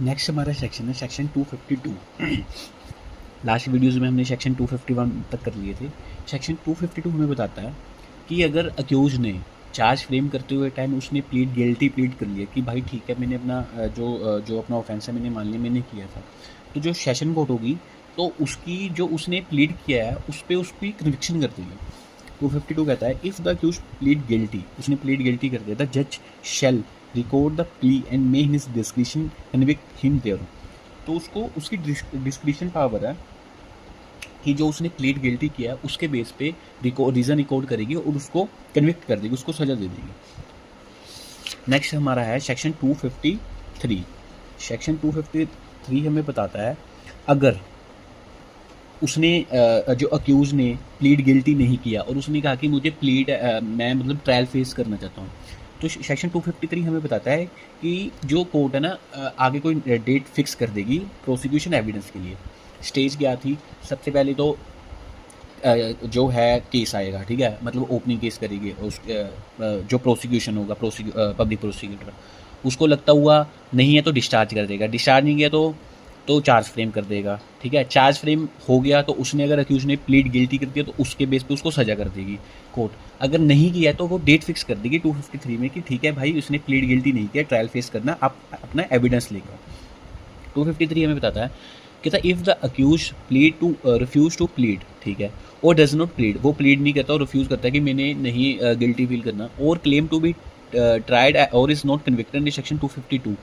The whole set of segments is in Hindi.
नेक्स्ट हमारा सेक्शन है सेक्शन 252। लास्ट वीडियोज़ में हमने सेक्शन 251 तक कर लिए थे। सेक्शन 252 हमें बताता है कि अगर अक्यूज ने चार्ज फ्रेम करते हुए टाइम उसने गिल्टी प्लीड कर लिया कि भाई ठीक है, मैंने अपना जो अपना ऑफेंस है मैंने मान लिया, मैंने किया था, तो जो सेशन कोर्ट होगी तो उसकी जो उसने प्लीड किया है उस पर उसकी कन्विक्शन कर देगी। 252 कहता है if the accused plead guilty, उसने प्लीड गिल्टी कर दिया, द जज shall record the plea and may in his description convict him there. तो उसको उसकी डिस्क्रिप्शन पावर है कि जो उसने प्लीड गिल्टी किया उसके बेस पे रीज़न रिकॉर्ड करेगी और उसको कन्विक्ट कर देगी, उसको सजा दे देगी। नेक्स्ट हमारा है सेक्शन 253। सेक्शन 253 हमें बताता है अगर उसने जो अक्यूज़ ने प्लीड गिल्टी नहीं किया और उसने कहा कि मुझे मैं मतलब ट्रायल फेस करना चाहता हूँ, तो सेक्शन 253 हमें बताता है कि जो कोर्ट है ना आगे कोई डेट फिक्स कर देगी प्रोसिक्यूशन एविडेंस के लिए। स्टेज क्या थी, सबसे पहले तो जो है केस आएगा, ठीक है, मतलब ओपनिंग केस करेगी उस जो प्रोसिक्यूशन होगा, पब्लिक प्रोसिक्यूटर, उसको लगता हुआ नहीं है तो डिस्चार्ज कर देगा, डिस्चार्ज नहीं किया तो चार्ज फ्रेम कर देगा, ठीक है। चार्ज फ्रेम हो गया तो उसने अगर अक्यूज ने प्लीड गिल्टी कर दिया तो उसके बेस पे उसको सजा कर देगी कोर्ट। अगर नहीं किया तो वो डेट फिक्स कर देगी 253 में कि ठीक है भाई उसने प्लीड गिल्टी नहीं किया, ट्रायल फेस करना, आप अपना एविडेंस लेकर। 253 हमें बताता है कहता if the accused plead to refuse to plead, ठीक है, और डज नॉट प्लीड, वो प्लीड नहीं करता और रिफ्यूज़ करता है कि मैंने नहीं गिल्टी फील करना, और क्लेम टू बी ट्राइड और is not convicted in section 252,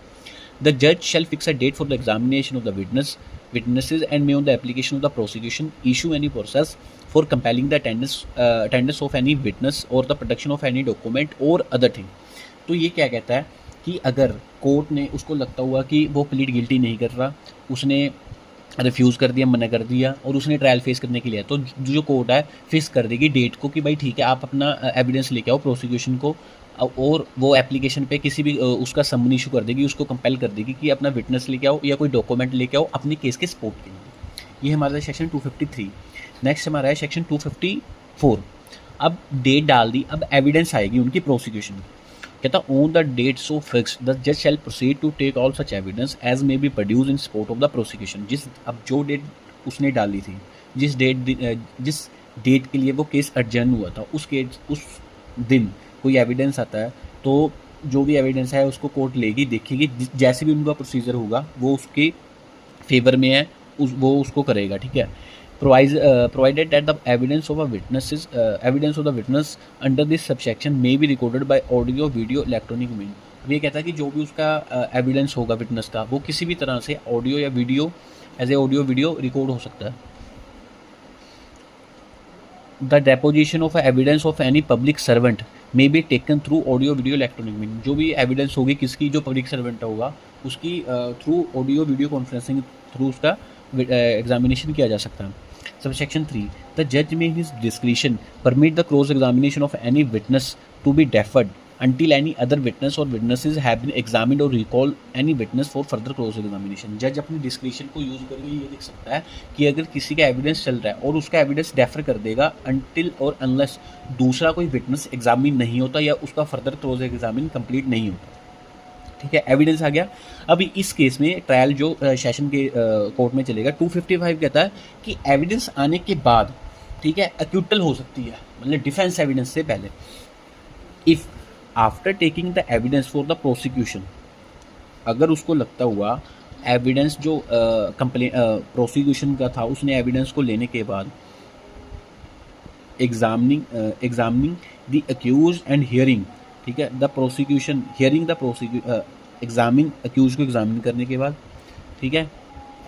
the judge shall fix a date for the examination of the witnesses and may on the application of the prosecution issue any process for compelling the attendance of any witness or the production of any document or other thing। तो ये क्या कहता है कि अगर कोर्ट ने उसको लगता हुआ कि वो प्लीड गिल्टी नहीं कर रहा, उसने रिफ्यूज़ कर दिया, मना कर दिया और उसने ट्रायल फेस करने के लिए, तो जो कोर्ट है फिक्स कर देगी डेट को कि भाई ठीक है आप अपना एविडेंस लेके आओ प्रोसिक्यूशन को, और वो एप्लीकेशन पे किसी भी उसका समन इशू कर देगी, उसको कंपेल कर देगी कि अपना विटनेस लेके आओ या कोई डॉक्यूमेंट लेके आओ अपने केस के सपोर्ट के लिए। ये हमारा सेक्शन 253। नेक्स्ट हमारा है सेक्शन 254। अब डेट डाल दी, अब एविडेंस आएगी उनकी प्रोसिक्यूशन की। कहता on the date so fix the जज shall proceed to take all such evidence as may be produce in support of the prosecution. अब जो डेट उसने डाली थी, जिस डेट के लिए वो केस अर्जन हुआ था, उस दिन कोई एविडेंस आता है तो जो भी एविडेंस है उसको कोर्ट लेगी, देखेगी, जैसे भी उनका प्रोसीजर होगा वो उसके फेवर में है, वो उसको करेगा, ठीक है। Provided that the evidence of the witness under this subsection may be recorded by audio, video, electronic means। अब ये कहता है कि जो भी उसका एविडेंस होगा विटनेस का, वो किसी भी तरह से ऑडियो या video, as a audio video record हो सकता है। The deposition of evidence of any public servant may be taken through audio, video, electronic mean. जो भी एविडेंस होगी किसकी, जो पब्लिक सर्वेंट होगा उसकी through audio, video conferencing through उसका एग्जामिनेशन किया जा सकता है। Subsection 3, the judge may in his discretion permit the cross examination of any witness to be deferred until any other witness or witnesses have been examined or recall any witness for further cross examination। जज अपनी डिस्क्रिप्शन को यूज़ करके ये लिख सकता है कि अगर किसी का एविडेंस चल रहा है और उसका एविडेंस डेफर कर देगा until और unless दूसरा कोई विटनेस एग्जामिन नहीं होता या उसका फर्दर क्रॉस एग्जामिन कंप्लीट नहीं होता, ठीक है। एविडेंस आ गया। अभी इस केस में ट्रायल जो सेशन के कोर्ट में चलेगा, 255 कहता है कि एविडेंस आने के बाद, ठीक है, अक्यूटल हो सकती है, मतलब डिफेंस एविडेंस से पहले। If after taking the evidence for the prosecution, अगर उसको लगता हुआ एविडेंस जो प्रोसिक्यूशन का था उसने एविडेंस को लेने के बाद examining the accused and hearing, ठीक है, the prosecution hearing the examine accused को एग्जामिन करने के बाद, ठीक है,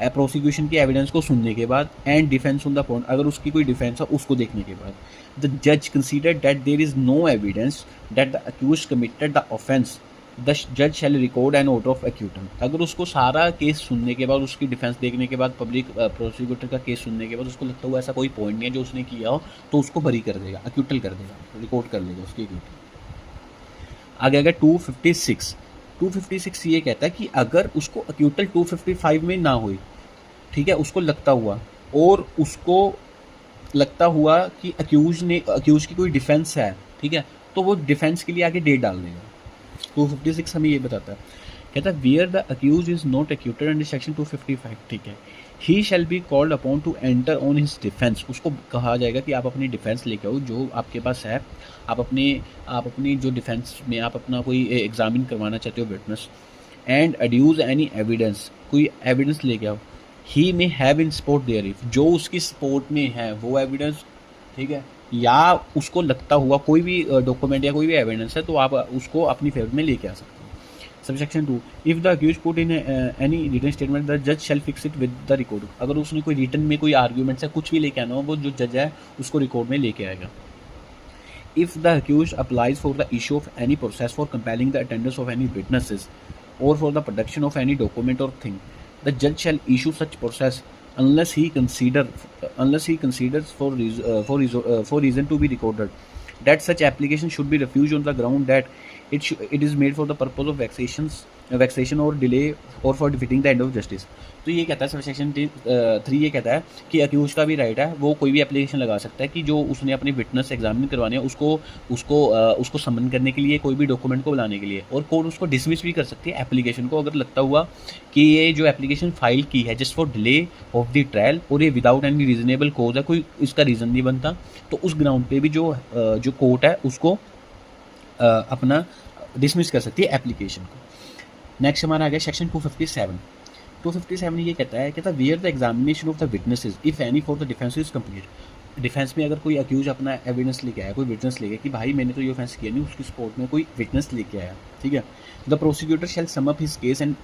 प्रोसिक्यूशन की एविडेंस को सुनने के बाद, and defence on the point, अगर उसकी कोई डिफेंस है उसको देखने के बाद, द जज consider that there is no evidence that the accused committed the offence, the जज शैल record N order of acquittal. अगर उसको सारा केस सुनने के बाद, उसकी डिफेंस देखने के बाद, पब्लिक प्रोसिक्यूटर का केस सुनने के बाद उसको लगता हुआ ऐसा कोई पॉइंट नहीं है जो उसने किया हो, तो उसको बरी कर देगा, एक्यूटल कर देगा, रिकॉर्ड कर लेगा उसकी एक्यूटल। आगे आगे 256 ये कहता है कि अगर उसको अक्यूटल 255 में ना हुई, ठीक है, उसको लगता हुआ और उसको लगता हुआ कि अक्यूज की कोई डिफेंस है, ठीक है, तो वो डिफेंस के लिए आगे डेट डाल देगा। 256 हमें ये बताता है कहता है where the accuse is not acquitted under section 255, ठीक है, he shall be called upon to enter on his defence, उसको कहा जाएगा कि आप अपनी डिफेंस लेके आओ जो आपके पास है, आप अपनी जो डिफेंस में आप अपना कोई एग्जामिन करवाना चाहते हो witness, and adduce any evidence, कोई एविडेंस लेके आओ, he may have in support thereof, जो उसकी सपोर्ट में है वो एविडेंस, ठीक है, या उसको लगता हुआ कोई भी डॉक्यूमेंट या कोई भी एविडेंस है तो आप उसको अपनी फेवर में लेके आ सकते हो। Subsection 2, if the accuse put in any written statement the जज shall fix it with the record, अगर उसने कोई रिटन में कोई आर्ग्यूमेंट्स है कुछ भी लेके आना हो वो जो जज है उसको रिकॉर्ड में लेके आएगा। If the accused applies for the issue of any process for compelling the attendance of any witnesses or for the production of any document or thing, the judge shall issue such process unless he considers for reason to be recorded that such application should be refused on the ground that it is made for the purpose of vexation or delay or for defeating the end of justice। तो ये कहता है सेक्शन 3 ये कहता है कि अक्यूज का भी राइट है, वो कोई भी एप्लीकेशन लगा सकता है कि जो उसने अपने विटनेस एग्जामिन करवाने हैं उसको समन करने के लिए, कोई भी डॉक्यूमेंट को बुलाने के लिए, और कोर्ट उसको डिसमिस भी कर सकती है एप्लीकेशन को अगर लगता हुआ कि ये जो एप्लीकेशन फाइल की है just for delay of the trial और ये विदाउट एनी रीजनेबल कोज है, कोई इसका रीज़न नहीं बनता, तो उस ग्राउंड पे भी जो कोर्ट है उसको अपना डिसमिस कर सकती है एप्लीकेशन को। नेक्स्ट हमारा आ गया सेक्शन 257 ये कहता है where the examination of the witnesses if any for the defence is complete. Defence में अगर कोई अक्यूज अपना एविडेंस लेके आया, कोई विटनेस लेके कि भाई मैंने तो ये ऑफेंस किया नहीं, उसकी सपोर्ट में कोई विटनेस लेके आया, ठीक है, the prosecutor shall sum up his case and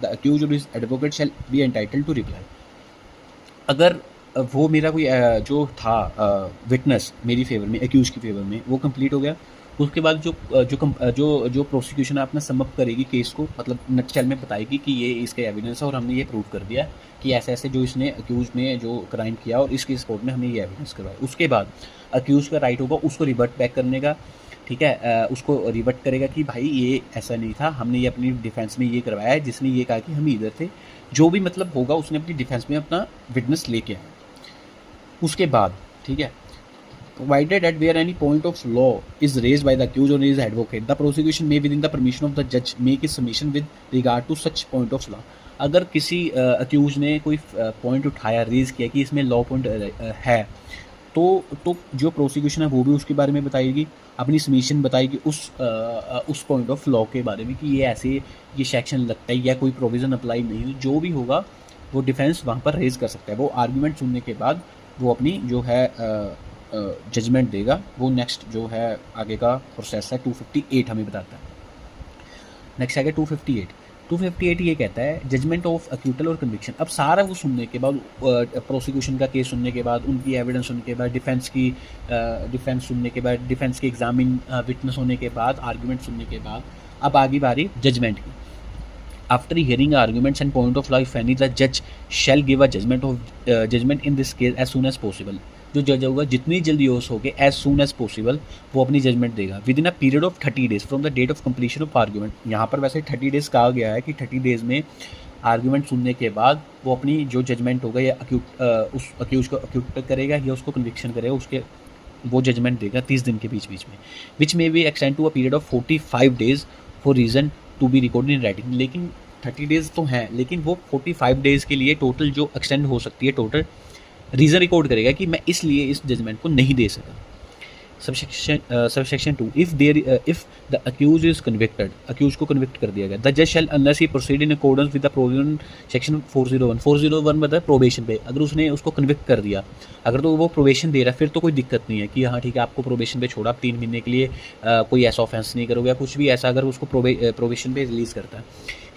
the accuse और his advocate shall be entitled to reply. अगर वो मेरा कोई जो था विटनेस मेरी फेवर में, अक्यूज की फेवर में, वो कंप्लीट हो गया, उसके बाद जो प्रोसिक्यूशन है अपना समअप करेगी केस को, मतलब नटशेल में बताएगी कि ये इसके एविडेंस है और हमने ये प्रूव कर दिया कि ऐसे ऐसे जो इसने अक्यूज ने जो क्राइम किया और इसके सपोर्ट में हमने ये एविडेंस करवाया। उसके बाद अक्यूज का राइट होगा उसको रिवर्ट बैक करने का, ठीक है, उसको रिवर्ट करेगा कि भाई ये ऐसा नहीं था, हमने ये अपनी डिफेंस में ये करवाया है, जिसने ये कहा कि हम इधर थे, जो भी मतलब होगा उसने अपनी डिफेंस में अपना विटनेस लेके आया। उसके बाद ठीक है, provided that where any point of law is raised by the accused or his advocate, the prosecution may within the permission of the judge make his submission with regard to such point of law। अगर किसी अक्यूज ने कोई पॉइंट उठाया, रेज किया कि इसमें लॉ पॉइंट है, तो जो प्रोसिक्यूशन है वो भी उसके बारे में बताएगी, अपनी सबमिशन बताएगी उस पॉइंट ऑफ लॉ के बारे में कि ये ऐसे ये सेक्शन लगता है या कोई प्रोविज़न अप्लाई नहीं है, जो भी होगा वो डिफेंस वहाँ पर रेज कर सकता है। वो आर्ग्यूमेंट सुनने के बाद वो अपनी जो है जजमेंट देगा। वो नेक्स्ट जो है आगे का प्रोसेस है 258 हमें बताता है। नेक्स्ट आगे 258 ये कहता है जजमेंट ऑफ अक्यूटल और कन्विक्शन। अब सारा वो सुनने के बाद, प्रोसिक्यूशन का केस सुनने के बाद, उनकी एविडेंस सुनने के बाद, डिफेंस सुनने के बाद, डिफेंस के एग्जामिन विटनेस होने के बाद, आर्ग्यूमेंट सुनने के बाद, अब आगे बारी जजमेंट की। After hearing arguments and point of life any the जज shall give a judgment in this case as soon as possible. जो जज होगा जितनी जल्दी हो सके एज सून एज पॉसिबल वो अपनी जजमेंट देगा within a period of 30 days from the date of completion of argument. यहाँ पर वैसे 30 डेज कहा गया है कि 30 डेज में आर्ग्यूमेंट सुनने के बाद वो अपनी जो जजमेंट होगा या उस अक्यूज को अक्यूट करेगा या उसको कन्विक्शन करेगा, उसके वो जजमेंट देगा 30 दिन के बीच में, which may be extend to a period of 45 days for reason to be recorded in writing. लेकिन 30 डेज तो हैं, लेकिन वो 45 डेज के लिए टोटल जो एक्सटेंड हो सकती है, टोटल रीज़न रिकॉर्ड करेगा कि मैं इसलिए इस जजमेंट को नहीं दे सका। Subsection 2, if the accuse is convicted, accuse को कन्विक्ट कर दिया गया, द जज shall unless he proceed in accordance with the provision section 401 मतलब प्रोबेशन पे, अगर उसने उसको कन्विक्ट कर दिया, अगर तो वो प्रोबेशन दे रहा है फिर तो कोई दिक्कत नहीं है कि हाँ ठीक है आपको प्रोबेशन पे छोड़ा, 3 महीने के लिए कोई ऐसा ऑफेंस नहीं करोगे, कुछ भी ऐसा, अगर उसको प्रोबेशन पे रिलीज करता है।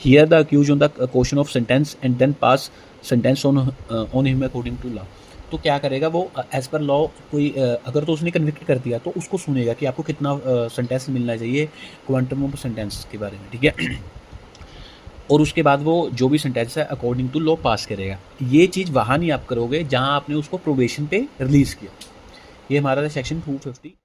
Hear the accused on the question of sentence and then pass sentence on him according to law. तो क्या करेगा वो एज पर लॉ, कोई अगर तो उसने कन्विक्ट कर दिया तो उसको सुनेगा कि आपको कितना सेंटेंस मिलना चाहिए क्वांटम ऑफ सेंटेंस के बारे में, ठीक है, और उसके बाद वो जो भी सेंटेंस है अकॉर्डिंग टू लॉ पास करेगा। ये चीज़ वहाँ नहीं आप करोगे जहाँ आपने उसको प्रोबेशन पे रिलीज़ किया। ये हमारा था सेक्शन 250।